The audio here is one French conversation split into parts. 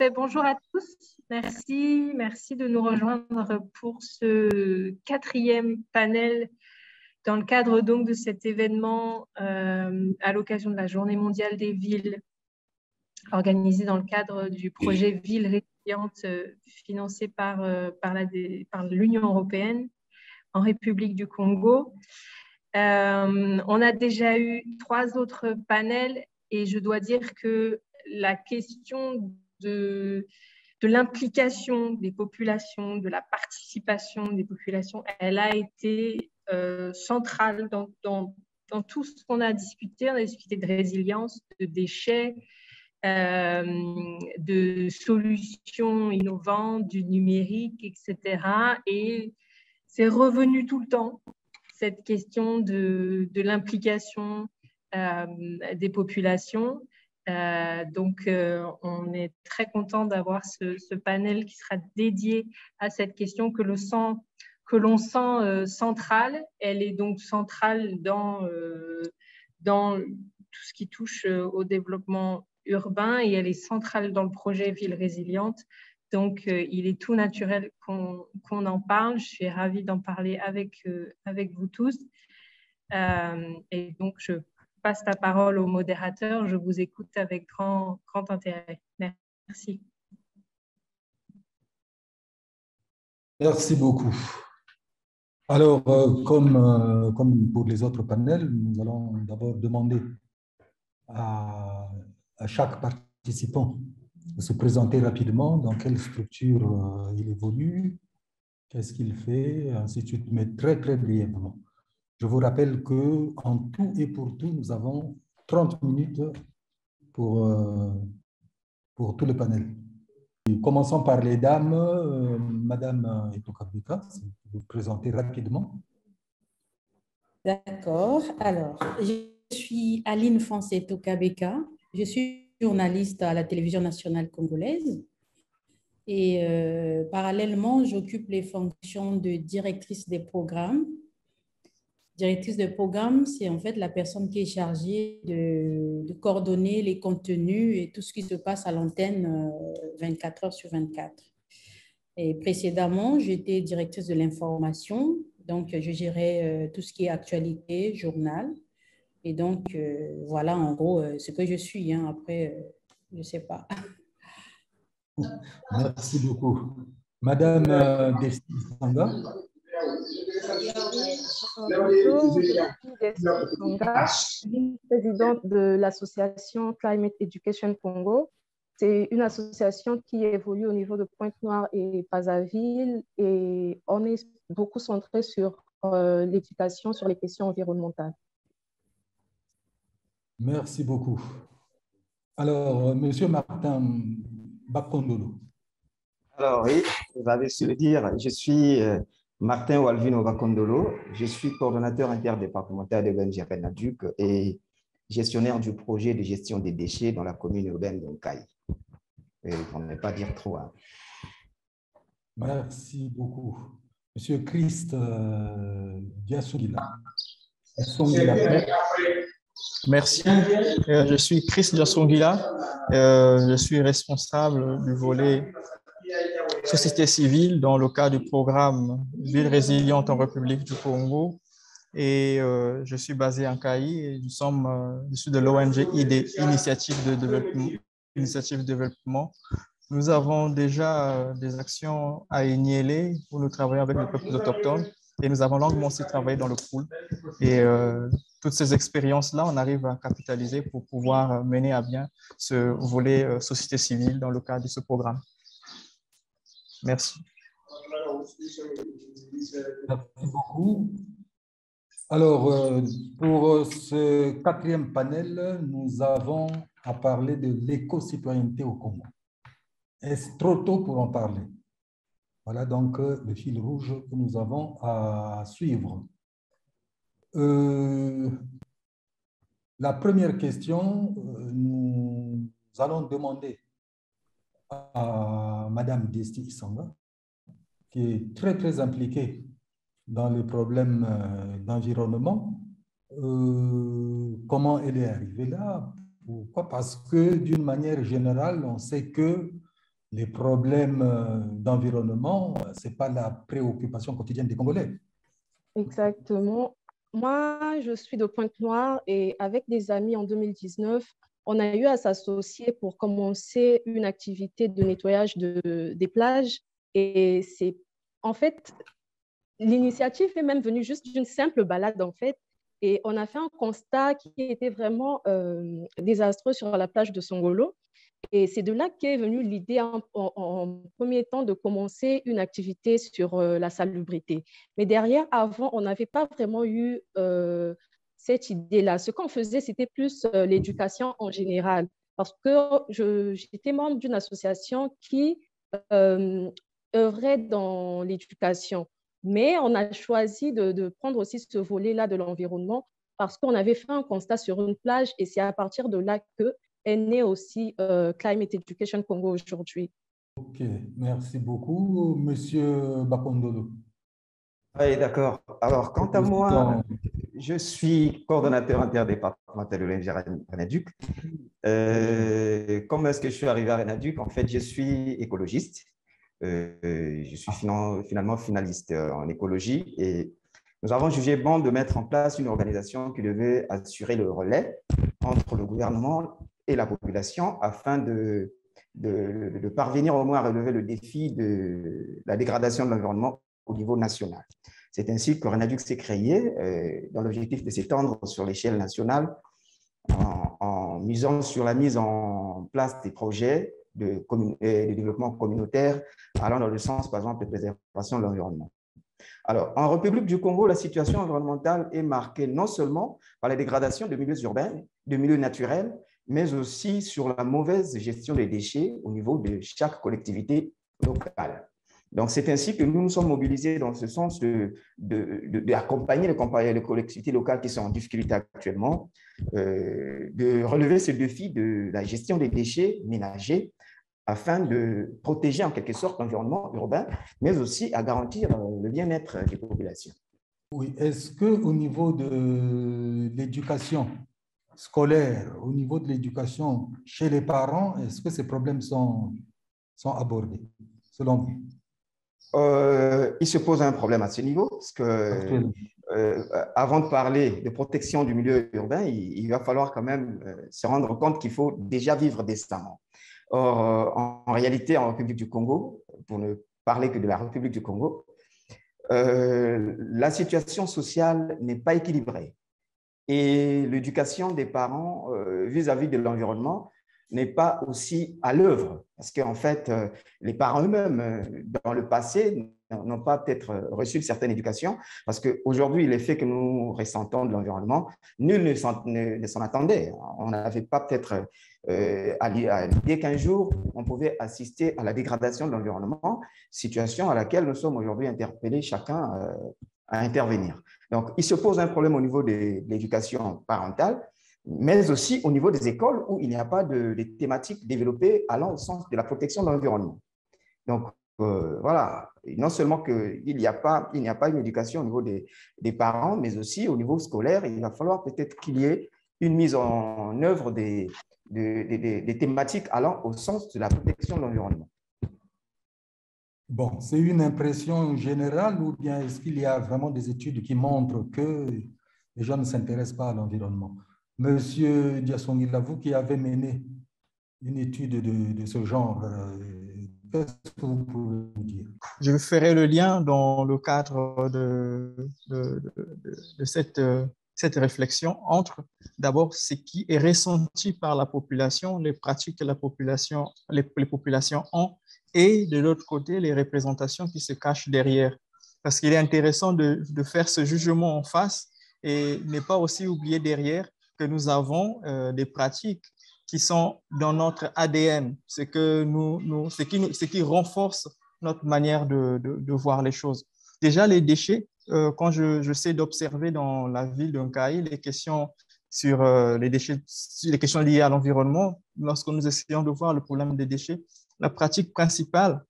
Bonjour à tous, merci de nous rejoindre pour ce quatrième panel dans le cadre donc de cet événement à l'occasion de la Journée mondiale des villes organisé dans le cadre du projet Villes résilientes financé par l'Union européenne en République du Congo. On a déjà eu 3 autres panels et je dois dire que la question de l'implication des populations, de la participation des populations, elle a été centrale dans tout ce qu'on a discuté. On a discuté de résilience, de déchets, de solutions innovantes, du numérique, etc. Et c'est revenu tout le temps, cette question de l'implication des populations. Donc, on est très content d'avoir ce panel qui sera dédié à cette question que l'on sent centrale. Elle est donc centrale dans tout ce qui touche au développement urbain et elle est centrale dans le projet Ville résiliente. Donc, il est tout naturel qu'on en parle. Je suis ravie d'en parler avec vous tous. Et donc, je passe la parole au modérateur. Je vous écoute avec grand intérêt. Merci. Merci beaucoup. Alors, comme pour les autres panels, nous allons d'abord demander à chaque participant de se présenter rapidement, dans quelle structure il évolue, qu'est-ce qu'il fait, ainsi de suite, mais très brièvement. Je vous rappelle qu'en tout et pour tout, nous avons 30 minutes pour tout le panel. Commençons par les dames. Madame Etokabeka, si vous vous présentez rapidement. D'accord. Alors, je suis Aline Foncé Tokabeka. Je suis journaliste à la télévision nationale congolaise. Et parallèlement, j'occupe les fonctions de directrice des programmes. Directrice de programme, c'est en fait la personne qui est chargée de coordonner les contenus et tout ce qui se passe à l'antenne 24 heures sur 24. Et précédemment, j'étais directrice de l'information, donc je gérais tout ce qui est actualité, journal. Et donc, voilà en gros ce que je suis. Hein. Après, je ne sais pas. Merci beaucoup. Madame Desti Sanga. Bonjour, je suis Desti Sanga, présidente de l'association Climate Education Congo. C'est une association qui évolue au niveau de Pointe-Noire et Brazzaville et on est beaucoup centré sur l'éducation sur les questions environnementales. Merci beaucoup. Alors, Monsieur Martin Bakondolo. Alors oui, vous avez su le dire, je suis Martin Walvino Bakondolo, je suis coordonnateur interdépartemental de l'ONG Renaduc et gestionnaire du projet de gestion des déchets dans la commune urbaine d'Onkai. Pour ne pas dire trop. Hein. Merci beaucoup. Monsieur Christ Diasongila. Merci. Je suis Chris Diasongila. Je suis responsable du volet société civile dans le cadre du programme Ville résiliente en République du Congo. Et je suis basé en Kaï et je suis de l'ONG ID, Initiative de développement. Nous avons déjà des actions à Niélé où nous travaillons avec les peuples autochtones et nous avons longuement aussi travaillé dans le pool. Et toutes ces expériences-là, on arrive à capitaliser pour pouvoir mener à bien ce volet société civile dans le cadre de ce programme. Merci. Merci beaucoup. Alors, pour ce quatrième panel, nous avons à parler de l'éco-citoyenneté au Congo. Est-ce trop tôt pour en parler? Voilà donc le fil rouge que nous avons à suivre. La première question, nous allons demander à Madame Desti Sanga, qui est très impliquée dans les problèmes d'environnement, comment elle est arrivée là. Pourquoi? Parce que d'une manière générale, on sait que les problèmes d'environnement, ce n'est pas la préoccupation quotidienne des Congolais. Exactement. Moi, je suis de Pointe-Noire et avec des amis en 2019, on a eu à s'associer pour commencer une activité de nettoyage des plages. Et c'est en fait, l'initiative est même venue juste d'une simple balade en fait. Et on a fait un constat qui était vraiment désastreux sur la plage de Songolo. Et c'est de là qu'est venue l'idée en premier temps de commencer une activité sur la salubrité. Mais derrière, avant, on n'avait pas vraiment eu cette idée-là. Ce qu'on faisait, c'était plus l'éducation en général. Parce que j'étais membre d'une association qui euh, œuvrait dans l'éducation. Mais on a choisi de prendre aussi ce volet-là de l'environnement parce qu'on avait fait un constat sur une plage et c'est à partir de là que est né aussi Climate Education Congo aujourd'hui. Ok, merci beaucoup, Monsieur Bakondolo. Oui, d'accord. Alors, quant à moi, je suis coordonnateur interdépartemental de l'ONG Renaduc. Comment est-ce que je suis arrivé à Renaduc? En fait, je suis écologiste. Je suis finalement finaliste en écologie et nous avons jugé bon de mettre en place une organisation qui devait assurer le relais entre le gouvernement et la population afin de parvenir au moins à relever le défi de la dégradation de l'environnement au niveau national. C'est ainsi que Renaduc s'est créé dans l'objectif de s'étendre sur l'échelle nationale en misant sur la mise en place des projets de développement communautaire allant dans le sens, par exemple, de préservation de l'environnement. Alors, en République du Congo, la situation environnementale est marquée non seulement par la dégradation de milieux urbains, de milieux naturels, mais aussi sur la mauvaise gestion des déchets au niveau de chaque collectivité locale. Donc, c'est ainsi que nous nous sommes mobilisés dans ce sens d'accompagner les collectivités locales qui sont en difficulté actuellement, de relever ce défi de la gestion des déchets ménagers afin de protéger en quelque sorte l'environnement urbain, mais aussi à garantir le bien-être des populations. Oui, est-ce qu'au niveau de l'éducation scolaire, au niveau de l'éducation chez les parents, est-ce que ces problèmes sont abordés, selon vous? Il se pose un problème à ce niveau, parce que avant de parler de protection du milieu urbain, il va falloir quand même se rendre compte qu'il faut déjà vivre décemment. Or, en réalité, en République du Congo, pour ne parler que de la République du Congo, la situation sociale n'est pas équilibrée. Et l'éducation des parents vis-à-vis de l'environnement n'est pas aussi à l'œuvre. Parce qu'en fait, les parents eux-mêmes, dans le passé, n'ont pas peut-être reçu une certaine éducation, parce qu'aujourd'hui, l'effet que nous ressentons de l'environnement, nul ne s'en attendait. On n'avait pas peut-être à l'idée qu'un jour, on pouvait assister à la dégradation de l'environnement, situation à laquelle nous sommes aujourd'hui interpellés chacun à intervenir. Donc, il se pose un problème au niveau de l'éducation parentale, mais aussi au niveau des écoles où il n'y a pas de thématiques développées allant au sens de la protection de l'environnement. Donc, voilà, non seulement qu'il n'y a pas une éducation au niveau des parents, mais aussi au niveau scolaire, il va falloir peut-être qu'il y ait une mise en œuvre des thématiques allant au sens de la protection de l'environnement. Bon, c'est une impression générale ou bien est-ce qu'il y a vraiment des études qui montrent que les gens ne s'intéressent pas à l'environnement? Monsieur Diasongila, vous qui avez mené une étude de ce genre, qu'est-ce que vous pouvez nous dire? Je ferai le lien dans le cadre de cette réflexion entre d'abord ce qui est ressenti par la population, les pratiques que les populations ont, et de l'autre côté, les représentations qui se cachent derrière. Parce qu'il est intéressant de faire ce jugement en face et ne pas aussi oublier derrière que nous avons des pratiques qui sont dans notre ADN, ce qui renforce notre manière de voir les choses. Déjà, les déchets, quand je sais d'observer dans la ville d'Onkaï les questions sur les déchets, les questions liées à l'environnement, lorsque nous essayons de voir le problème des déchets, la pratique principale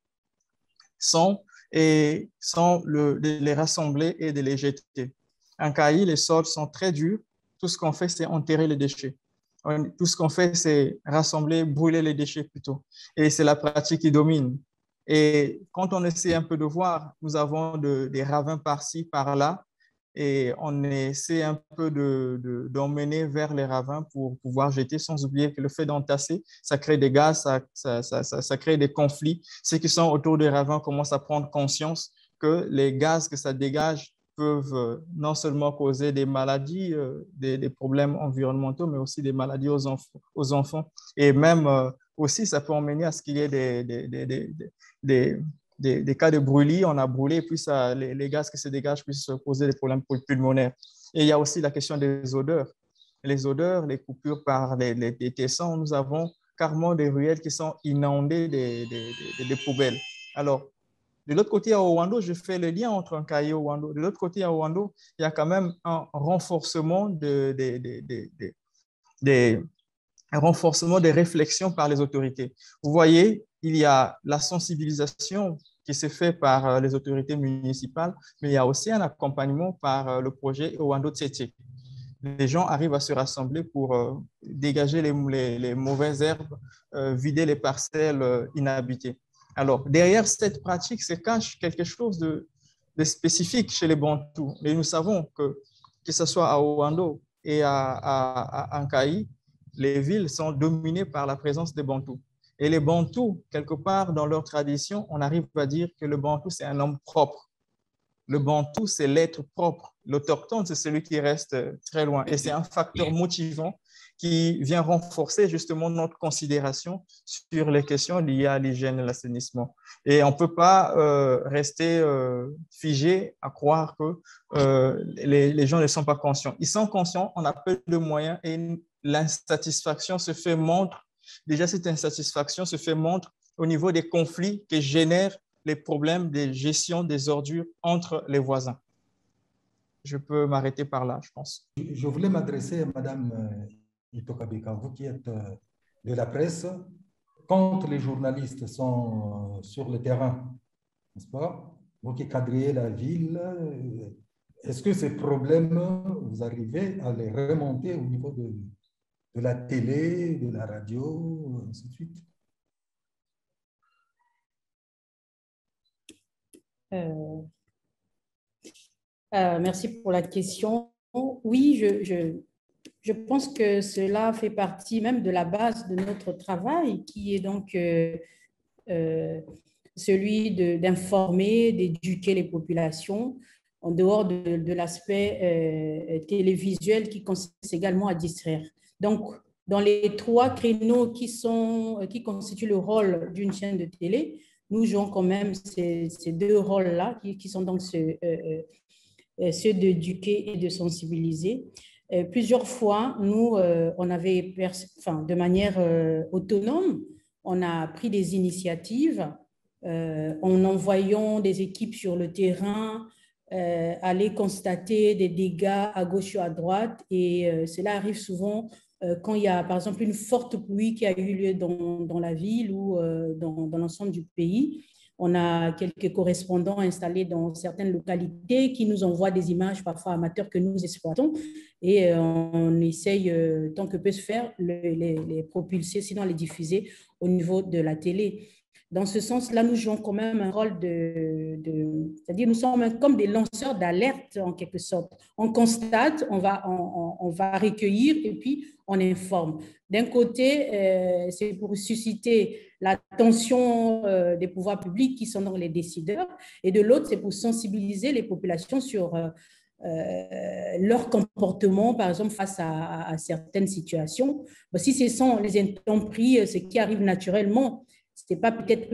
sont de les rassembler et de les jeter. En Kaï, les sols sont très durs. Tout ce qu'on fait, c'est enterrer les déchets. tout ce qu'on fait, c'est rassembler, brûler les déchets plutôt. Et c'est la pratique qui domine. Et quand on essaie un peu de voir, nous avons des ravins par-ci, par-là, et on essaie un peu d'emmener vers les ravins pour pouvoir jeter, sans oublier que le fait d'entasser, ça crée des gaz, ça crée des conflits. Ceux qui sont autour des ravins commencent à prendre conscience que les gaz que ça dégage peuvent non seulement causer des maladies, des problèmes environnementaux, mais aussi des maladies aux enfants. Et même aussi, ça peut emmener à ce qu'il y ait des cas de brûlis. On a brûlé, et puis ça, les gaz qui se dégagent puissent causer des problèmes pulmonaires. Et il y a aussi la question des odeurs. Les odeurs, les coupures par les tessons, nous avons carrément des ruelles qui sont inondées des poubelles. Alors, de l'autre côté, à Owando, je fais le lien entre Nkayi et Owando. De l'autre côté, à Owando, il y a quand même un renforcement des réflexions par les autorités. Vous voyez, il y a la sensibilisation qui se fait par les autorités municipales, mais il y a aussi un accompagnement par le projet Owando Tsetse. Les gens arrivent à se rassembler pour dégager les mauvaises herbes, vider les parcelles inhabitées. Alors, derrière cette pratique se cache quelque chose de spécifique chez les Bantous. Et nous savons que ce soit à Owando et à Nkayi, les villes sont dominées par la présence des Bantous. Et les Bantous, quelque part dans leur tradition, on arrive à dire que le Bantou, c'est un homme propre. Le Bantou, c'est l'être propre. L'autochtone, c'est celui qui reste très loin. Et c'est un facteur motivant qui vient renforcer justement notre considération sur les questions liées à l'hygiène et l'assainissement. Et on ne peut pas rester figé à croire que les gens ne sont pas conscients. Ils sont conscients, on a peu de moyens et l'insatisfaction se fait montre. Déjà, cette insatisfaction se fait montre au niveau des conflits que génèrent les problèmes de gestion des ordures entre les voisins. Je peux m'arrêter par là, je pense. Je voulais m'adresser à Madame Itoka Beka, vous qui êtes de la presse. Quand les journalistes sont sur le terrain, n'est-ce pas? Vous qui cadrez la ville, est-ce que ces problèmes, vous arrivez à les remonter au niveau de la télé, de la radio, ainsi de suite? Merci pour la question. Oui, je pense que cela fait partie même de la base de notre travail, qui est donc celui d'informer, d'éduquer les populations, en dehors de l'aspect télévisuel qui consiste également à distraire. Donc, dans les trois créneaux qui constituent le rôle d'une chaîne de télé, nous jouons quand même ces deux rôles-là, qui sont donc ceux d'éduquer et de sensibiliser. Plusieurs fois, nous, on avait, de manière autonome, on a pris des initiatives en envoyant des équipes sur le terrain, aller constater des dégâts à gauche ou à droite. Et cela arrive souvent quand il y a, par exemple, une forte pluie qui a eu lieu dans la ville ou dans l'ensemble du pays. On a quelques correspondants installés dans certaines localités qui nous envoient des images parfois amateurs que nous exploitons et on essaye, tant que peut se faire, les propulser, sinon les diffuser au niveau de la télé. Dans ce sens-là, nous jouons quand même un rôle c'est-à-dire nous sommes comme des lanceurs d'alerte en quelque sorte. On constate, on va recueillir et puis on informe. D'un côté, c'est pour susciter l'attention des pouvoirs publics qui sont donc les décideurs, et de l'autre, c'est pour sensibiliser les populations sur leur comportement, par exemple, face à certaines situations. Si ce sont les intempéries, ce qui arrive naturellement, ce n'est pas peut-être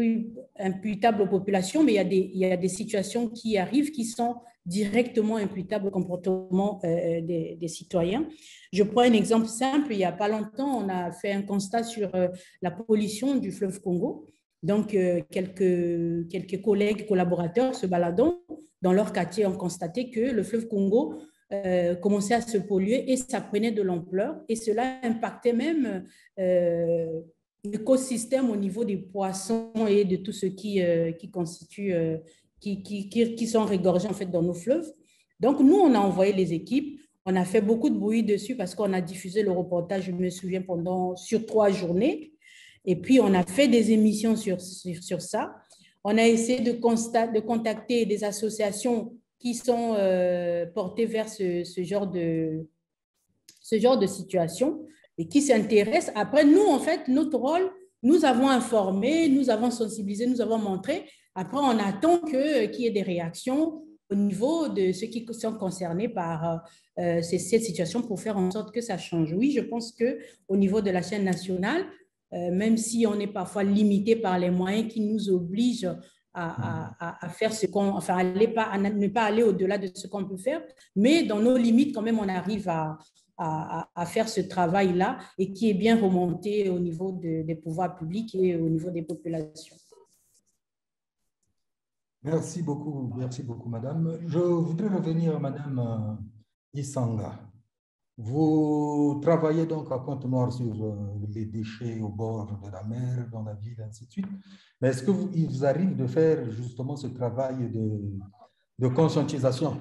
imputable aux populations, mais il y a des situations qui arrivent qui sont directement imputables au comportement des citoyens. Je prends un exemple simple. Il n'y a pas longtemps, on a fait un constat sur la pollution du fleuve Congo. Donc, quelques collègues, collaborateurs se baladant dans leur quartier ont constaté que le fleuve Congo commençait à se polluer et ça prenait de l'ampleur. Et cela impactait même l'écosystème au niveau des poissons et de tout ce qui constitue, qui sont régorgés en fait dans nos fleuves. Donc, nous, on a envoyé les équipes, On a fait beaucoup de bruit dessus parce qu'on a diffusé le reportage, je me souviens, sur 3 journées. Et puis, on a fait des émissions sur ça. On a essayé de contacter des associations qui sont portées vers ce genre de situation et qui s'intéressent. Après, nous, en fait, notre rôle, nous avons informé, nous avons sensibilisé, nous avons montré. Après, on attend qu'il y ait des réactions au niveau de ceux qui sont concernés par cette situation pour faire en sorte que ça change. Oui, je pense qu'au niveau de la chaîne nationale, même si on est parfois limité par les moyens qui nous obligent à faire ce qu'on, enfin, ne pas aller au-delà de ce qu'on peut faire, mais dans nos limites, quand même, on arrive à faire ce travail-là et qui est bien remonté au niveau des pouvoirs publics et au niveau des populations. Merci beaucoup, madame. Je voudrais revenir à madame Isanga. Vous travaillez donc à Pointe-Noire sur les déchets au bord de la mer, dans la ville, ainsi de suite. Mais est-ce qu'il vous arrive de faire justement ce travail de conscientisation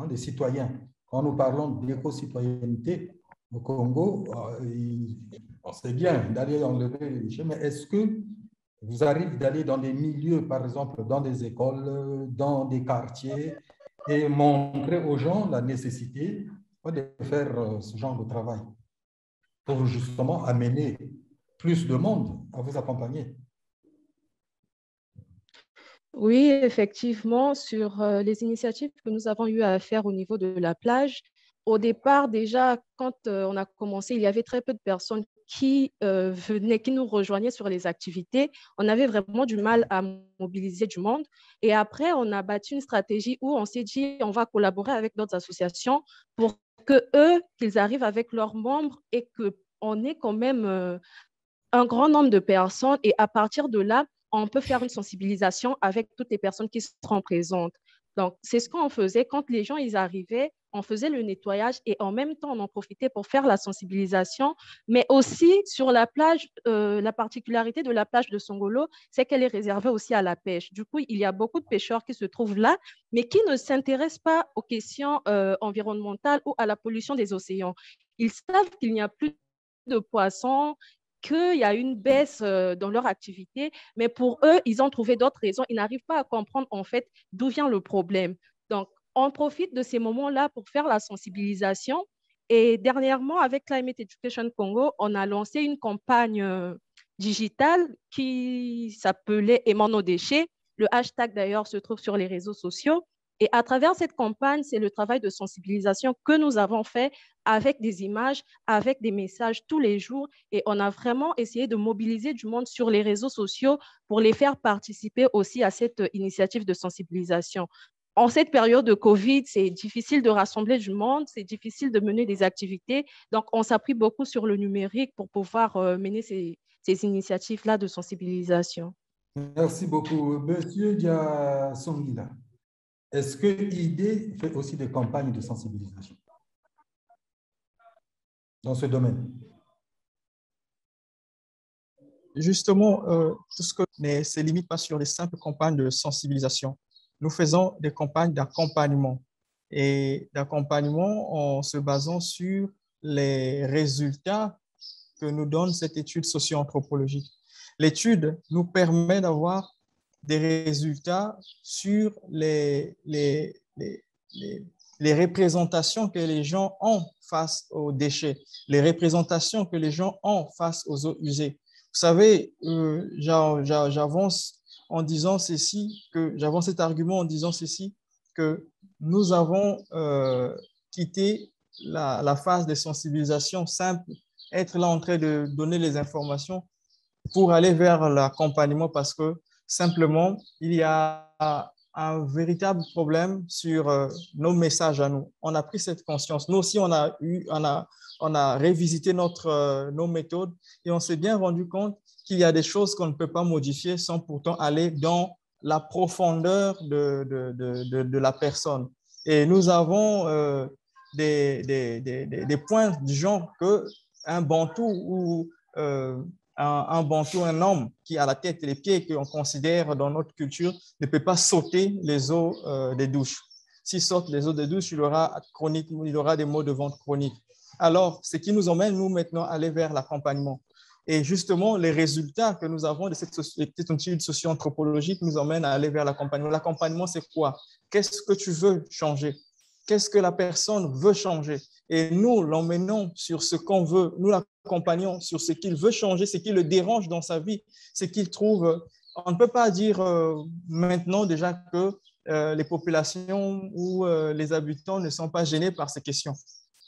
des citoyens? Quand nous parlons d'éco-citoyenneté au Congo, c'est bien d'aller enlever les déchets, mais est-ce que vous arrive d'aller dans des milieux, par exemple, dans des écoles, dans des quartiers, et montrer aux gens la nécessité de faire ce genre de travail pour justement amener plus de monde à vous accompagner? Oui, effectivement, sur les initiatives que nous avons eu à faire au niveau de la plage, au départ, déjà, quand on a commencé, il y avait très peu de personnes qui venaient, qui nous rejoignaient sur les activités. On avait vraiment du mal à mobiliser du monde. Et après, on a bâti une stratégie où on s'est dit, on va collaborer avec d'autres associations pour que eux, qu'ils arrivent avec leurs membres et qu'on ait quand même un grand nombre de personnes. Et à partir de là, on peut faire une sensibilisation avec toutes les personnes qui seront présentes. Donc, c'est ce qu'on faisait. Quand les gens ils arrivaient, on faisait le nettoyage et en même temps, on en profitait pour faire la sensibilisation. Mais aussi, sur la plage, la particularité de la plage de Songolo, c'est qu'elle est réservée aussi à la pêche. Du coup, il y a beaucoup de pêcheurs qui se trouvent là, mais qui ne s'intéressent pas aux questions environnementales ou à la pollution des océans. Ils savent qu'il n'y a plus de poissons, qu'il y a une baisse dans leur activité, mais pour eux, ils ont trouvé d'autres raisons. Ils n'arrivent pas à comprendre en fait d'où vient le problème. Donc, on profite de ces moments-là pour faire la sensibilisation. Et dernièrement, avec Climate Education Congo, on a lancé une campagne digitale qui s'appelait Aimons nos déchets. Le hashtag d'ailleurs se trouve sur les réseaux sociaux. Et à travers cette campagne, c'est le travail de sensibilisation que nous avons fait avec des images, avec des messages tous les jours. Et on a vraiment essayé de mobiliser du monde sur les réseaux sociaux pour les faire participer aussi à cette initiative de sensibilisation. En cette période de COVID, c'est difficile de rassembler du monde, c'est difficile de mener des activités. Donc, on s'appuie beaucoup sur le numérique pour pouvoir mener ces initiatives-là de sensibilisation. Merci beaucoup. Monsieur Dia Songila, est-ce que ID fait aussi des campagnes de sensibilisation dans ce domaine? Justement, tout ce que ne se limite pas sur les simples campagnes de sensibilisation. Nous faisons des campagnes d'accompagnement et d'accompagnement en se basant sur les résultats que nous donne cette étude socio-anthropologique. L'étude nous permet d'avoir des résultats sur les représentations que les gens ont face aux déchets, les représentations que les gens ont face aux eaux usées. Vous savez, j'avance en disant ceci, j'avance cet argument en disant ceci, que nous avons quitté la phase de sensibilisation simple, être là en train de donner les informations pour aller vers l'accompagnement parce que simplement, il y a un véritable problème sur nos messages à nous. On a pris cette conscience. Nous aussi, on a révisité nos méthodes et on s'est bien rendu compte qu'il y a des choses qu'on ne peut pas modifier sans pourtant aller dans la profondeur de la personne. Et nous avons des points du genre qu'un bantou ou un bantou, un homme qui a la tête et les pieds qu'on considère dans notre culture ne peut pas sauter les eaux des douches. s'ils sortent les eaux de douche, il y aura des maux de ventre chroniques. Alors, ce qui nous emmène, nous, maintenant, à aller vers l'accompagnement. Et justement, les résultats que nous avons de cette étude socio-anthropologique nous emmènent à aller vers l'accompagnement. L'accompagnement, c'est quoi? Qu'est-ce que tu veux changer? Qu'est-ce que la personne veut changer? Et nous l'emmenons sur ce qu'on veut, nous l'accompagnons sur ce qu'il veut changer, ce qui le dérange dans sa vie, ce qu'il trouve. On ne peut pas dire maintenant déjà que les populations ou les habitants ne sont pas gênés par ces questions.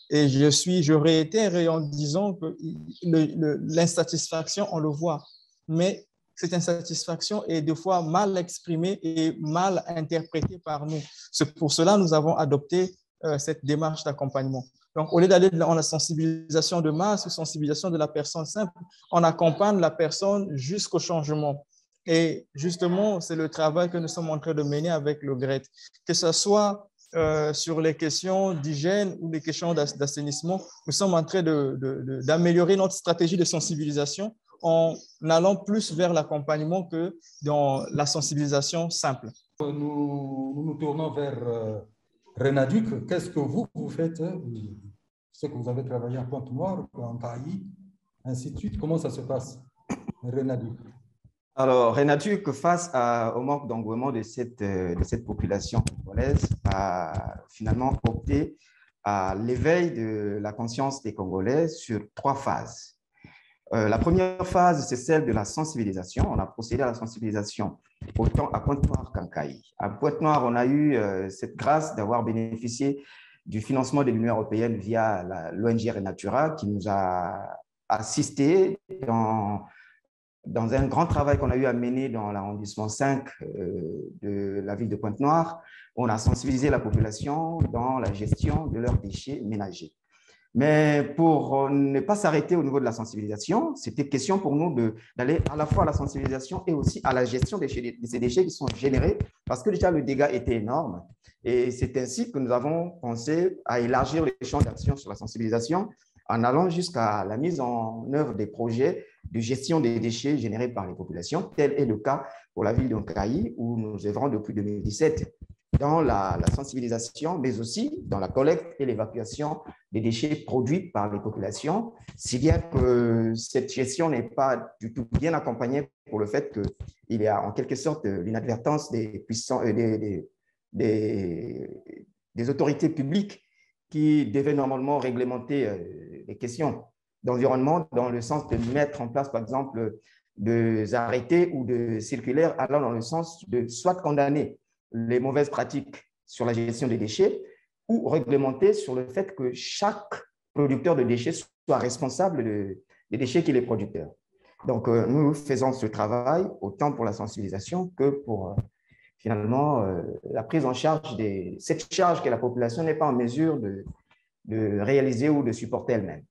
Et je réitère en disant que l'insatisfaction, on le voit, mais cette insatisfaction est des fois mal exprimée et mal interprétée par nous. C'est pour cela que nous avons adopté cette démarche d'accompagnement. Donc, au lieu d'aller dans la sensibilisation de masse ou sensibilisation de la personne simple, on accompagne la personne jusqu'au changement. Et justement, c'est le travail que nous sommes en train de mener avec le GRET. Que ce soit sur les questions d'hygiène ou les questions d'assainissement, nous sommes en train d'améliorer notre stratégie de sensibilisation en allant plus vers l'accompagnement que dans la sensibilisation simple. Nous nous tournons vers Renaduc. Qu'est-ce que vous faites? Je sais que vous avez travaillé en Pointe-Noire, en Caraïbes, ainsi de suite. Comment ça se passe, Renaduc? Alors, Renaduc, face au manque d'engouement de cette population congolaise, a finalement opté à l'éveil de la conscience des Congolais sur 3 phases. La première phase, c'est celle de la sensibilisation. On a procédé à la sensibilisation autant à Pointe-Noire qu'en Caraïbes. À Pointe-Noire, on a eu cette grâce d'avoir bénéficié du financement de l'Union européenne via l'ONG Renatura qui nous a assistés dans un grand travail qu'on a eu à mener dans l'arrondissement 5 de la ville de Pointe-Noire. On a sensibilisé la population dans la gestion de leurs déchets ménagers. Mais pour ne pas s'arrêter au niveau de la sensibilisation, c'était question pour nous d'aller à la fois à la sensibilisation et aussi à la gestion de ces déchets qui sont générés, parce que déjà le dégât était énorme. Et c'est ainsi que nous avons pensé à élargir les champs d'action sur la sensibilisation en allant jusqu'à la mise en œuvre des projets de gestion des déchets générés par les populations. Tel est le cas pour la ville d'Onkaï, où nous œuvrons depuis 2017 dans la sensibilisation, mais aussi dans la collecte et l'évacuation des déchets produits par les populations, si bien que cette gestion n'est pas du tout bien accompagnée pour le fait qu'il y a en quelque sorte l'inadvertance des autorités publiques qui devaient normalement réglementer les questions d'environnement dans le sens de mettre en place, par exemple, des arrêtés ou de circulaires allant dans le sens de soit condamner les mauvaises pratiques sur la gestion des déchets ou réglementer sur le fait que chaque producteur de déchets soit responsable des déchets qu'il est producteur. Donc, nous faisons ce travail autant pour la sensibilisation que pour finalement la prise en charge de cette charge que la population n'est pas en mesure de réaliser ou de supporter elle-même.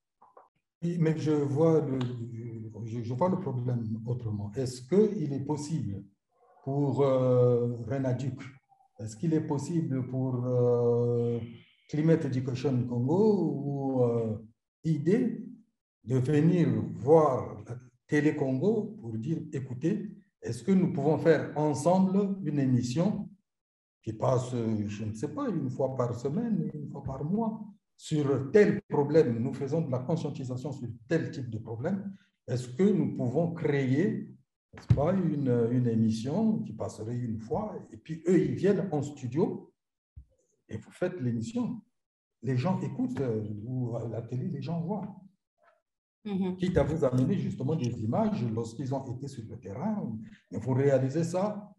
Mais je vois le problème autrement. Est-ce qu'il est possible pour Renaduc, est-ce qu'il est possible pour Climate Education Congo ou IDE de venir voir la Télé Congo pour dire, écoutez, est-ce que nous pouvons faire ensemble une émission qui passe, je ne sais pas, une fois par semaine, une fois par mois, sur tel problème, nous faisons de la conscientisation sur tel type de problème, est-ce que nous pouvons créer, n'est-ce pas, une émission qui passerait une fois, et puis eux, ils viennent en studio, et vous faites l'émission. Les gens écoutent, ou à la télé, les gens voient. Quitte à vous amener justement des images lorsqu'ils ont été sur le terrain, et vous réalisez ça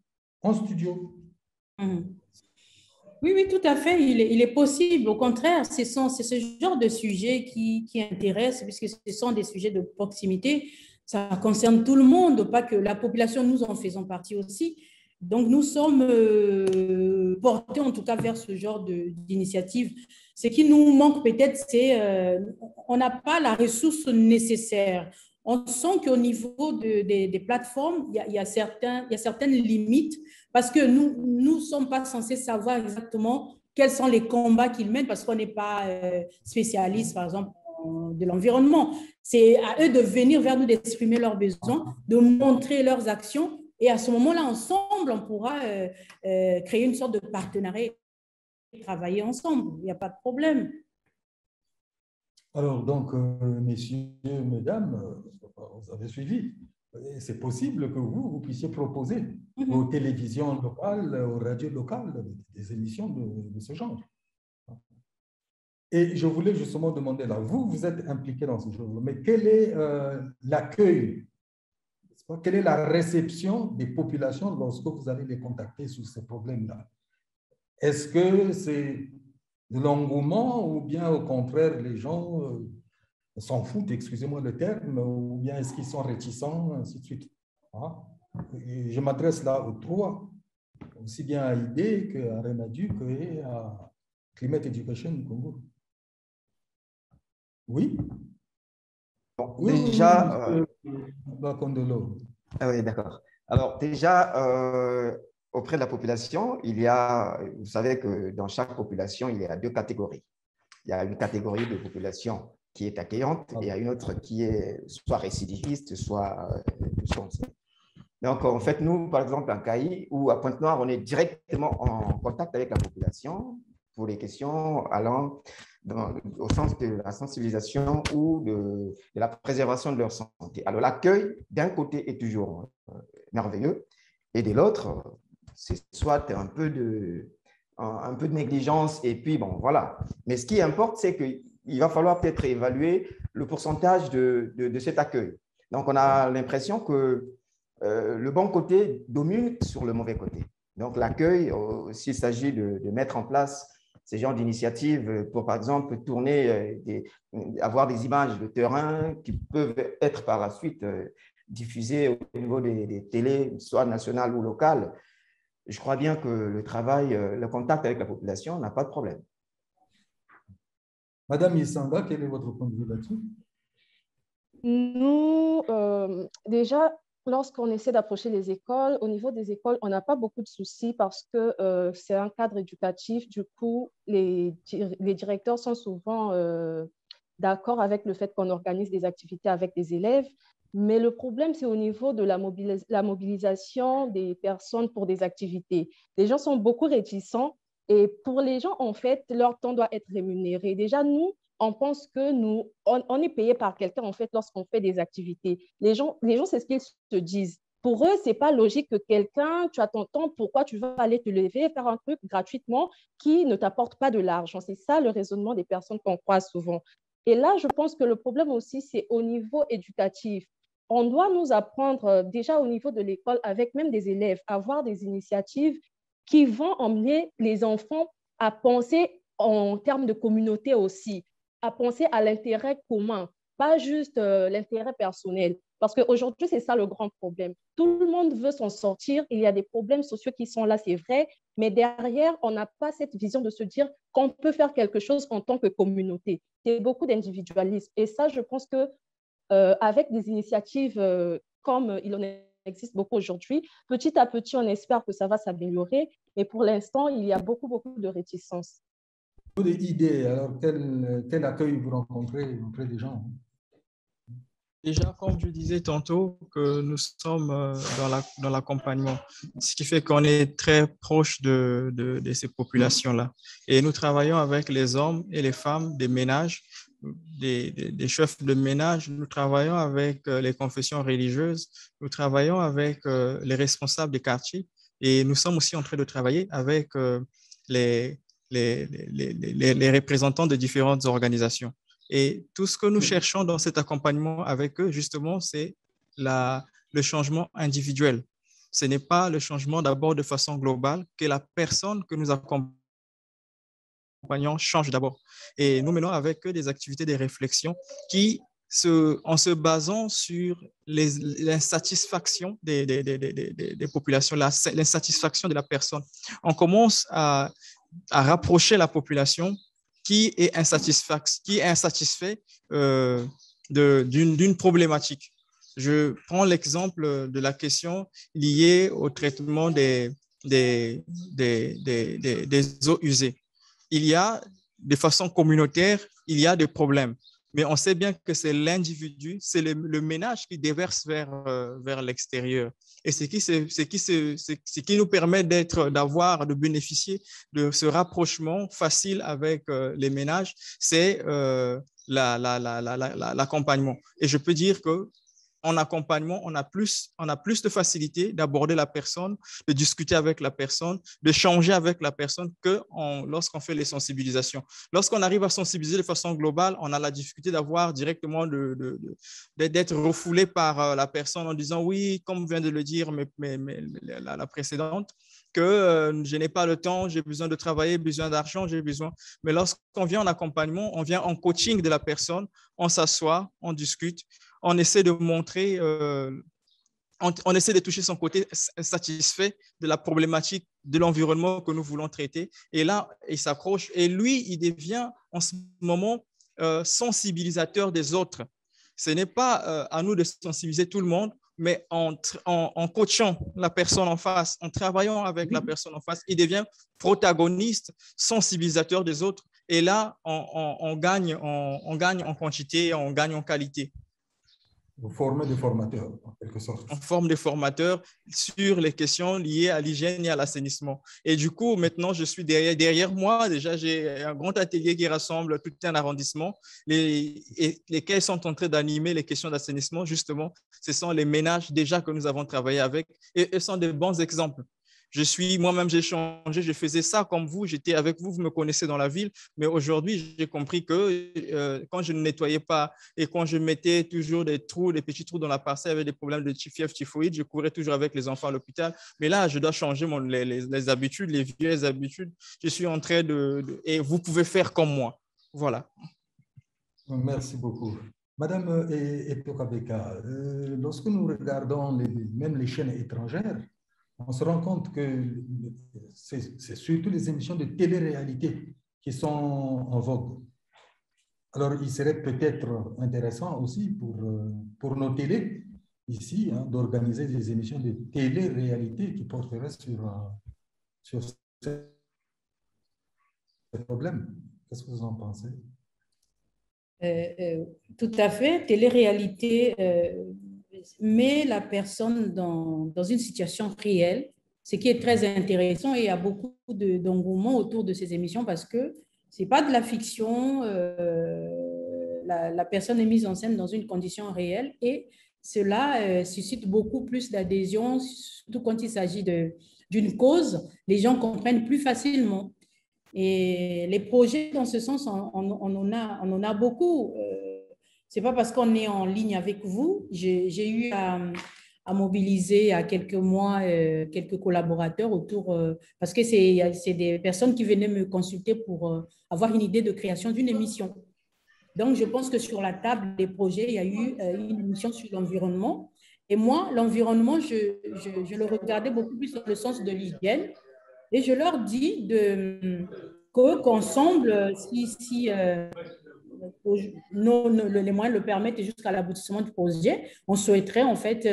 en studio. Oui, oui, tout à fait. Il est possible. Au contraire, c'est ce genre de sujet qui intéresse, puisque ce sont des sujets de proximité. Ça concerne tout le monde, pas que la population, nous en faisons partie aussi. Donc, nous sommes portés en tout cas vers ce genre d'initiative. Ce qui nous manque peut-être, c'est on n'a pas la ressource nécessaire. On sent qu'au niveau des plateformes, il y a certaines limites parce que nous ne sommes pas censés savoir exactement quels sont les combats qu'ils mènent parce qu'on n'est pas spécialiste, par exemple, de l'environnement. C'est à eux de venir vers nous, d'exprimer leurs besoins, de montrer leurs actions. Et à ce moment-là, ensemble, on pourra créer une sorte de partenariat travailler ensemble, il n'y a pas de problème. Alors, donc, messieurs, mesdames, vous avez suivi. C'est possible que vous puissiez proposer aux télévisions locales, aux radios locales, des émissions de ce genre. Et je voulais justement demander là, vous êtes impliqué dans ce genre, mais quel est l'accueil, quelle est la réception des populations lorsque vous allez les contacter sur ces problèmes-là? Est-ce que c'est de l'engouement ou bien au contraire les gens s'en foutent, excusez-moi le terme, ou bien est-ce qu'ils sont réticents, ainsi de suite? Et je m'adresse là aux trois, aussi bien à IDE qu'à RENADUC et à Climate Education du Congo. Oui? Bon, Oui, déjà, oui, d'accord. Alors déjà, auprès de la population, il y a, vous savez que dans chaque population, il y a deux catégories. Il y a une catégorie de population qui est accueillante et il y a une autre qui est soit récidiviste, soit Donc, en fait, nous, par exemple, à Caï ou à Pointe-Noire, on est directement en contact avec la population pour les questions allant au sens de la sensibilisation ou de la préservation de leur santé. Alors, l'accueil, d'un côté, est toujours merveilleux et de l'autre, c'est soit un peu de négligence et puis, bon, voilà. Mais ce qui importe, c'est qu'il va falloir peut-être évaluer le pourcentage de cet accueil. Donc, on a l'impression que le bon côté domine sur le mauvais côté. Donc, l'accueil, s'il s'agit de mettre en place ces genres d'initiatives pour, par exemple, tourner, avoir des images de terrain qui peuvent être par la suite diffusées au niveau des télés, soit nationales ou locales, je crois bien que le travail, le contact avec la population n'a pas de problème. Madame Yessanga, quel est votre point de vue là-dessus? Nous, déjà, lorsqu'on essaie d'approcher les écoles, au niveau des écoles, on n'a pas beaucoup de soucis parce que c'est un cadre éducatif. Du coup, les directeurs sont souvent d'accord avec le fait qu'on organise des activités avec des élèves. Mais le problème, c'est au niveau de la mobilisation des personnes pour des activités. Les gens sont beaucoup réticents et pour les gens, en fait, leur temps doit être rémunéré. Déjà, nous, on pense que on est payé par quelqu'un, en fait, lorsqu'on fait des activités. Les gens c'est ce qu'ils se disent. Pour eux, ce n'est pas logique que quelqu'un, tu as ton temps, pourquoi tu vas aller te lever, faire un truc gratuitement qui ne t'apporte pas de l'argent. C'est ça le raisonnement des personnes qu'on croise souvent. Et là, je pense que le problème aussi, c'est au niveau éducatif. On doit nous apprendre déjà au niveau de l'école, avec même des élèves, à avoir des initiatives qui vont emmener les enfants à penser en termes de communauté aussi, à penser à l'intérêt commun, pas juste l'intérêt personnel. Parce qu'aujourd'hui, c'est ça le grand problème. Tout le monde veut s'en sortir. Il y a des problèmes sociaux qui sont là, c'est vrai. Mais derrière, on n'a pas cette vision de se dire qu'on peut faire quelque chose en tant que communauté. C'est beaucoup d'individualisme. Et ça, je pense que avec des initiatives comme il en existe beaucoup aujourd'hui, petit à petit, on espère que ça va s'améliorer. Mais pour l'instant, il y a beaucoup de réticences. Des idées, alors quel accueil vous rencontrez auprès des gens? Déjà, comme je disais tantôt, que nous sommes dans l'accompagnement, ce qui fait qu'on est très proche de ces populations-là. Et nous travaillons avec les hommes et les femmes des ménages, des chefs de ménage, nous travaillons avec les confessions religieuses, nous travaillons avec les responsables des quartiers et nous sommes aussi en train de travailler avec les représentants de différentes organisations. Et tout ce que nous cherchons dans cet accompagnement avec eux, justement, c'est le changement individuel. Ce n'est pas le changement d'abord de façon globale, que la personne que nous accompagnons change d'abord. Et nous menons avec eux des activités de réflexion qui, en se basant sur l'insatisfaction des populations, l'insatisfaction de la personne, on commence à rapprocher la population qui est insatisfait d'une problématique. Je prends l'exemple de la question liée au traitement des eaux usées. Il y a, de façon communautaire, il y a des problèmes. mais on sait bien que c'est l'individu, c'est le ménage qui déverse vers l'extérieur. Et ce qui nous permet de bénéficier de ce rapprochement facile avec les ménages, c'est l'accompagnement. Et je peux dire que en accompagnement, on a plus de facilité d'aborder la personne, de discuter avec la personne, de changer avec la personne que lorsqu'on fait les sensibilisations. Lorsqu'on arrive à sensibiliser de façon globale, on a la difficulté d'avoir directement d'être refoulé par la personne en disant oui, comme vient de le dire la précédente, que je n'ai pas le temps, j'ai besoin de travailler, besoin d'argent, j'ai besoin. Mais lorsqu'on vient en accompagnement, on vient en coaching de la personne, on s'assoit, on discute, on essaie de montrer, on essaie de toucher son côté satisfait de la problématique de l'environnement que nous voulons traiter. Et là, il s'accroche. Et lui, il devient en ce moment sensibilisateur des autres. Ce n'est pas à nous de sensibiliser tout le monde, mais en coachant la personne en face, en travaillant avec la personne en face, il devient protagoniste, sensibilisateur des autres. Et là, on gagne en quantité, on gagne en qualité. Vous formez des formateurs, en quelque sorte. On forme des formateurs sur les questions liées à l'hygiène et à l'assainissement. Et du coup, maintenant, je suis derrière moi. Déjà, j'ai un grand atelier qui rassemble tout un arrondissement, lesquels sont en train d'animer les questions d'assainissement. Justement, ce sont les ménages déjà que nous avons travaillé avec et ce sont de bons exemples. Moi-même, j'ai changé, je faisais ça comme vous, j'étais avec vous, vous me connaissez dans la ville, mais aujourd'hui, j'ai compris que quand je ne nettoyais pas et quand je mettais toujours des petits trous dans la parcelle avec des problèmes de fièvre typhoïde, je courais toujours avec les enfants à l'hôpital. Mais là, je dois changer les habitudes, les vieilles habitudes. Je suis en train et vous pouvez faire comme moi. Voilà. Merci beaucoup. Madame Etokabeka, lorsque nous regardons même les chaînes étrangères, on se rend compte que c'est surtout les émissions de télé-réalité qui sont en vogue. Alors, il serait peut-être intéressant aussi pour nos télés, ici, d'organiser des émissions de télé-réalité qui porteraient sur ce problème. Qu'est-ce que vous en pensez? Tout à fait. Télé-réalité met la personne dans une situation réelle, ce qui est très intéressant, et il y a beaucoup d'engouement autour de ces émissions parce que ce n'est pas de la fiction, la personne est mise en scène dans une condition réelle et cela suscite beaucoup plus d'adhésion, surtout quand il s'agit d'une cause, les gens comprennent plus facilement. Et les projets dans ce sens, on en a beaucoup. Ce n'est pas parce qu'on est en ligne avec vous. J'ai eu à mobiliser il y a quelques mois quelques collaborateurs autour, parce que c'est des personnes qui venaient me consulter pour avoir une idée de création d'une émission. Donc, je pense que sur la table des projets, il y a eu une émission sur l'environnement. Et moi, l'environnement, je le regardais beaucoup plus dans le sens de l'hygiène. Et je leur dis qu'ensemble, si les moyens le permettent et jusqu'à l'aboutissement du projet, on souhaiterait en fait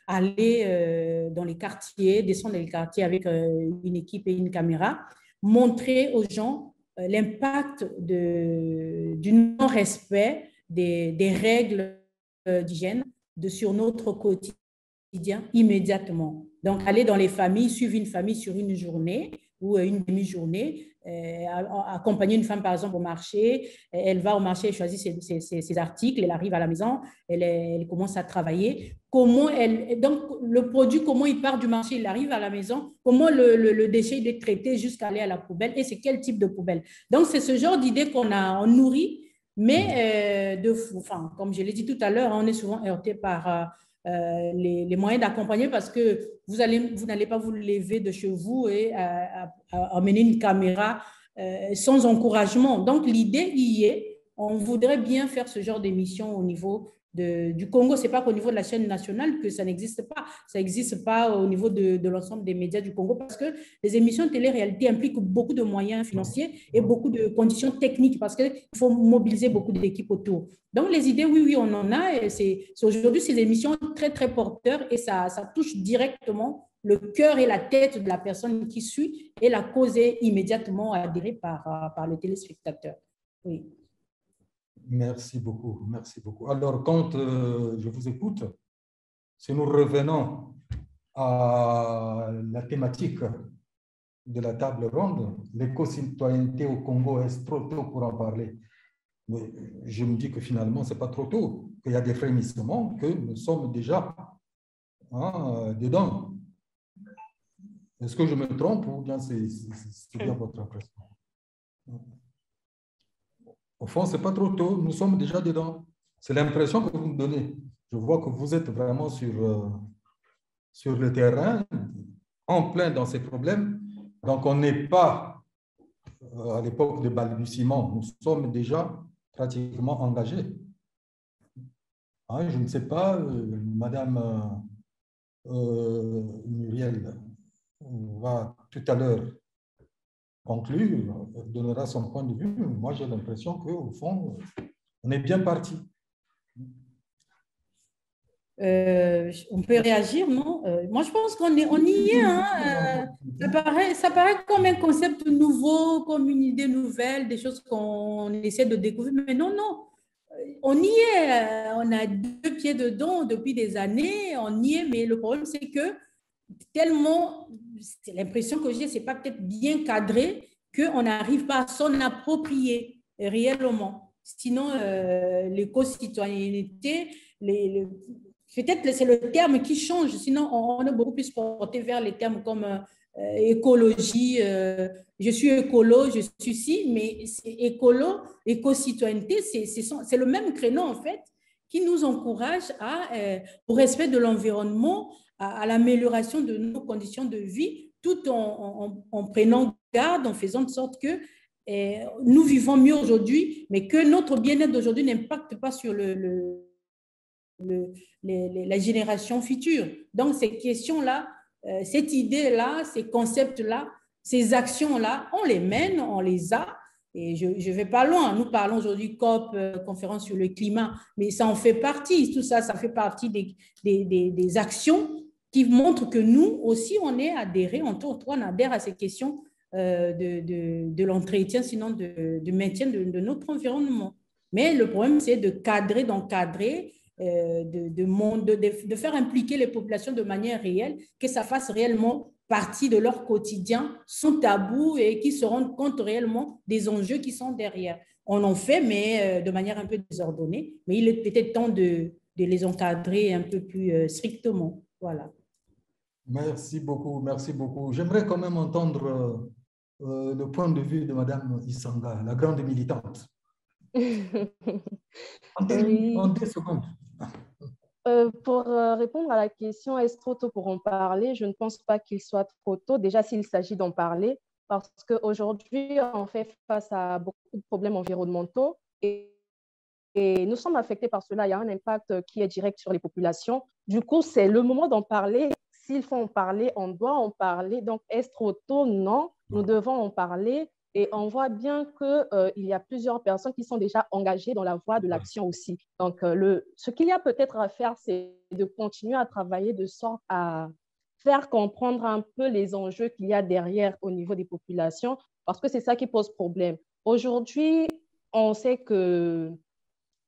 aller dans les quartiers, descendre dans les quartiers avec une équipe et une caméra, montrer aux gens l'impact du non-respect des règles d'hygiène sur notre quotidien immédiatement. Donc, aller dans les familles, suivre une famille sur une journée ou une demi-journée, accompagner une femme, par exemple, au marché. Elle va au marché, elle choisit ses articles, elle arrive à la maison, elle commence à travailler. Donc, le produit, comment il part du marché, il arrive à la maison, comment le déchet il est traité jusqu'à aller à la poubelle et c'est quel type de poubelle. Donc, c'est ce genre d'idée on nourrit, mais comme je l'ai dit tout à l'heure, on est souvent heurté par les moyens d'accompagner parce que vous n'allez pas vous lever de chez vous et amener une caméra sans encouragement. Donc, l'idée y est. On voudrait bien faire ce genre d'émission au niveau du Congo. Ce n'est pas qu'au niveau de la chaîne nationale que ça n'existe pas. Ça n'existe pas au niveau de l'ensemble des médias du Congo parce que les émissions de télé-réalité impliquent beaucoup de moyens financiers et beaucoup de conditions techniques parce qu'il faut mobiliser beaucoup d'équipes autour. Donc, les idées, oui, on en a. Et c'est aujourd'hui, ces émissions très, très porteurs et ça touche directement le cœur et la tête de la personne qui suit et la cause est immédiatement adhérée par le téléspectateur. Oui. Merci beaucoup, merci beaucoup. Alors, quand je vous écoute, si nous revenons à la thématique de la table ronde, l'éco-citoyenneté au Congo, est-ce trop tôt pour en parler? Mais je me dis que finalement, ce n'est pas trop tôt, qu'il y a des frémissements, que nous sommes déjà dedans. Est-ce que je me trompe ou bien c'est bien votre impression? Au fond, ce n'est pas trop tôt, nous sommes déjà dedans. C'est l'impression que vous me donnez. Je vois que vous êtes vraiment sur le terrain, en plein dans ces problèmes. Donc, on n'est pas à l'époque de balbutiement. Nous sommes déjà pratiquement engagés. Je ne sais pas, Madame Muriel va tout à l'heure conclure, donnera son point de vue. Moi, j'ai l'impression qu'au fond, on est bien parti. On peut réagir, non? Moi, je pense qu'on y est. Hein, ça paraît comme un concept nouveau, comme une idée nouvelle, des choses qu'on essaie de découvrir. Mais non, non. On y est. On a 2 pieds dedans depuis des années. On y est. Mais le problème, c'est que tellement, c'est l'impression que j'ai, c'est pas peut-être bien cadré qu'on n'arrive pas à s'en approprier réellement. Sinon, l'éco-citoyenneté, peut-être c'est le terme qui change, sinon on est beaucoup plus porté vers les termes comme écologie, je suis écolo, je suis ci, mais écolo, éco-citoyenneté, c'est le même créneau en fait qui nous encourage au respect de l'environnement, à l'amélioration de nos conditions de vie, tout en prenant garde, en faisant de sorte que nous vivons mieux aujourd'hui, mais que notre bien-être d'aujourd'hui n'impacte pas sur la génération future. Donc, ces questions-là, cette idée-là, ces concepts-là, ces actions-là, on les mène, on les a. Et je ne vais pas loin. Nous parlons aujourd'hui COP, conférence sur le climat, mais ça en fait partie. Tout ça, ça fait partie des actions qui montrent que nous aussi, on est adhérés, on adhère à ces questions de l'entretien, sinon du maintien de notre environnement. Mais le problème, c'est de cadrer, d'encadrer, de faire impliquer les populations de manière réelle, que ça fasse réellement partie de leur quotidien, sans tabou et qui se rendent compte réellement des enjeux qui sont derrière. On en fait, mais de manière un peu désordonnée, mais il est peut-être temps de les encadrer un peu plus strictement. Voilà. Merci beaucoup, merci beaucoup. J'aimerais quand même entendre le point de vue de Madame Isanga, la grande militante. En 2 secondes. Pour répondre à la question, est-ce trop tôt pour en parler? Je ne pense pas qu'il soit trop tôt, déjà s'il s'agit d'en parler, parce qu'aujourd'hui, on fait face à beaucoup de problèmes environnementaux et nous sommes affectés par cela. Il y a un impact qui est direct sur les populations. Du coup, c'est le moment d'en parler. S'il faut en parler, on doit en parler. Donc, est-ce trop tôt? Non, nous devons en parler. Et on voit bien qu'il y a plusieurs personnes qui sont déjà engagées dans la voie de l'action aussi. Donc, ce qu'il y a peut-être à faire, c'est de continuer à travailler de sorte à faire comprendre un peu les enjeux qu'il y a derrière au niveau des populations, parce que c'est ça qui pose problème. Aujourd'hui, on sait que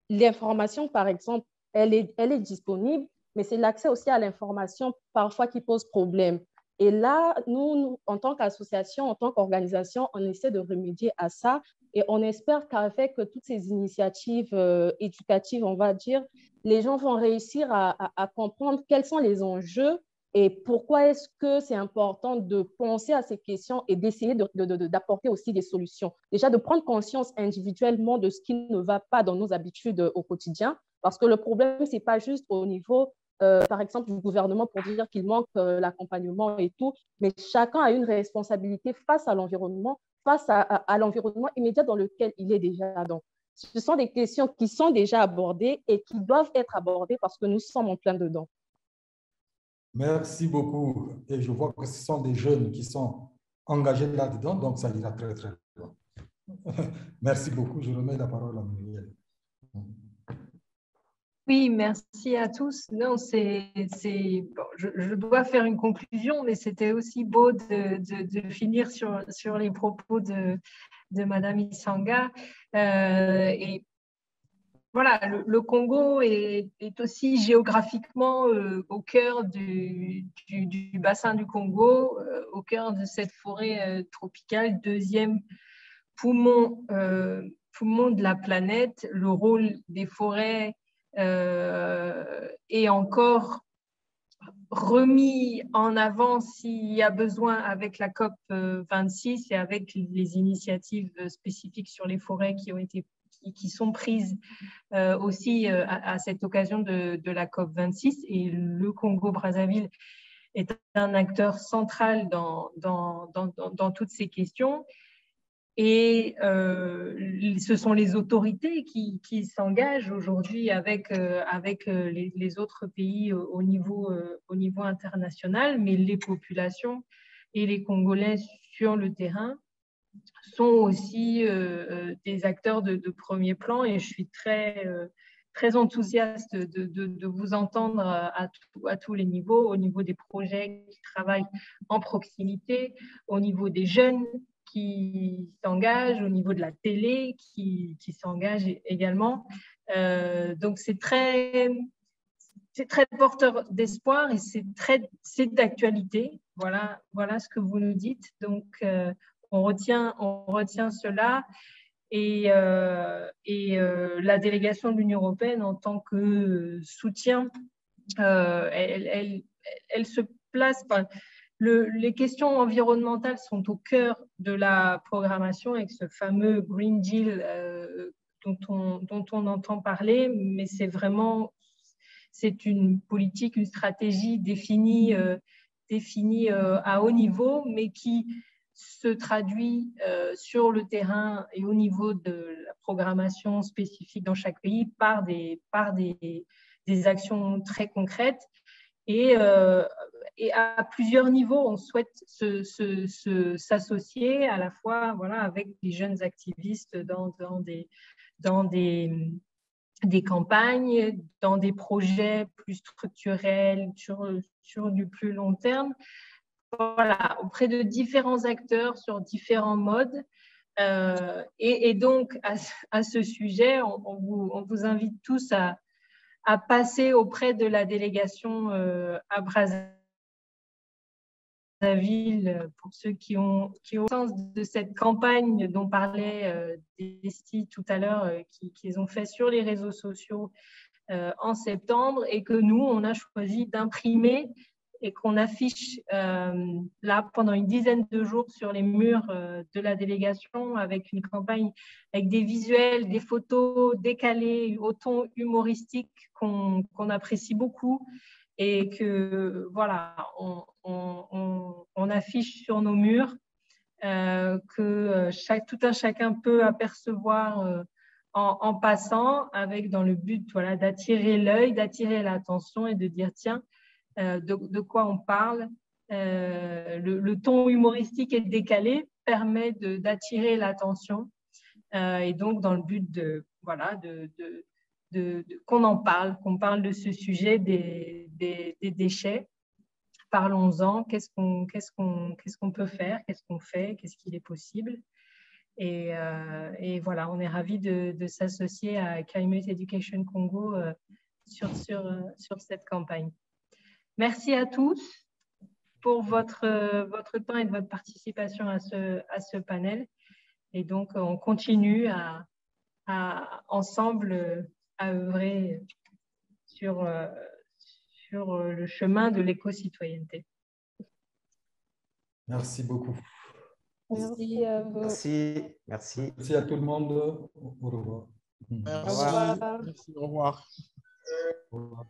l'information, par exemple, elle est disponible, mais c'est l'accès aussi à l'information parfois qui pose problème. Et là, nous, en tant qu'association, en tant qu'organisation, on essaie de remédier à ça et on espère qu'avec toutes ces initiatives éducatives, on va dire, les gens vont réussir à comprendre quels sont les enjeux et pourquoi est-ce que c'est important de penser à ces questions et d'essayer d'apporter aussi des solutions. Déjà, de prendre conscience individuellement de ce qui ne va pas dans nos habitudes au quotidien, parce que le problème, ce n'est pas juste au niveau par exemple, du gouvernement pour dire qu'il manque l'accompagnement et tout, mais chacun a une responsabilité face à l'environnement, face à l'environnement immédiat dans lequel il est déjà. Donc, ce sont des questions qui sont déjà abordées et qui doivent être abordées parce que nous sommes en plein dedans. Merci beaucoup. Et je vois que ce sont des jeunes qui sont engagés là-dedans, donc ça ira très, très loin. Merci beaucoup. Je remets la parole à Muriel. Oui, merci à tous. Non, bon, je dois faire une conclusion, mais c'était aussi beau de finir sur les propos de Madame Isanga. Et voilà, le Congo est aussi géographiquement au cœur du bassin du Congo, au cœur de cette forêt tropicale, deuxième poumon de la planète. Le rôle des forêts est encore remis en avant s'il y a besoin avec la COP 26 et avec les initiatives spécifiques sur les forêts qui sont prises aussi à cette occasion de la COP 26. Et le Congo-Brazzaville est un acteur central dans toutes ces questions. Et ce sont les autorités qui s'engagent aujourd'hui avec les autres pays au niveau international, mais les populations et les Congolais sur le terrain sont aussi des acteurs de premier plan. Et je suis très enthousiaste de vous entendre à tous les niveaux, au niveau des projets qui travaillent en proximité, au niveau des jeunes qui s'engagent, au niveau de la télé qui s'engage également. Donc, c'est très porteur d'espoir et c'est d'actualité. Voilà ce que vous nous dites. Donc, on retient cela. Et la délégation de l'Union européenne, en tant que soutien, elle se place. Les questions environnementales sont au cœur de la programmation avec ce fameux Green Deal dont on entend parler, mais c'est une politique, une stratégie définie à haut niveau, mais qui se traduit sur le terrain et au niveau de la programmation spécifique dans chaque pays par des actions très concrètes. Et à plusieurs niveaux, on souhaite s'associer à la fois avec les jeunes activistes dans des campagnes, dans des projets plus structurels sur du plus long terme, auprès de différents acteurs sur différents modes. Et donc, à ce sujet, on vous invite tous à passer auprès de la délégation à Brazzaville, pour ceux qui ont sens de cette campagne dont parlait Desti tout à l'heure, qu'ils ont fait sur les réseaux sociaux en septembre, et que nous, on a choisi d'imprimer et qu'on affiche là pendant une dizaine de jours sur les murs de la délégation, avec une campagne, avec des visuels, des photos décalées au ton humoristique qu'on apprécie beaucoup, et que on affiche sur nos murs, que tout un chacun peut apercevoir en passant, avec dans le but d'attirer l'œil, d'attirer l'attention et de dire tiens, de quoi on parle. Le ton humoristique et décalé permet d'attirer l'attention, et donc dans le but qu'on parle de ce sujet des déchets. Parlons-en, qu'est-ce qu'on peut faire, qu'est-ce qu'on fait, qu'est-ce qu'il est possible. Et voilà, on est ravis de s'associer à Climate Education Congo sur cette campagne. Merci à tous pour votre temps et de votre participation à ce panel. Et donc, on continue ensemble à œuvrer sur le chemin de l'éco-citoyenneté. Merci beaucoup. Merci à vous. Merci. Merci à tout le monde. Au revoir. Merci. Merci. Au revoir. Au revoir.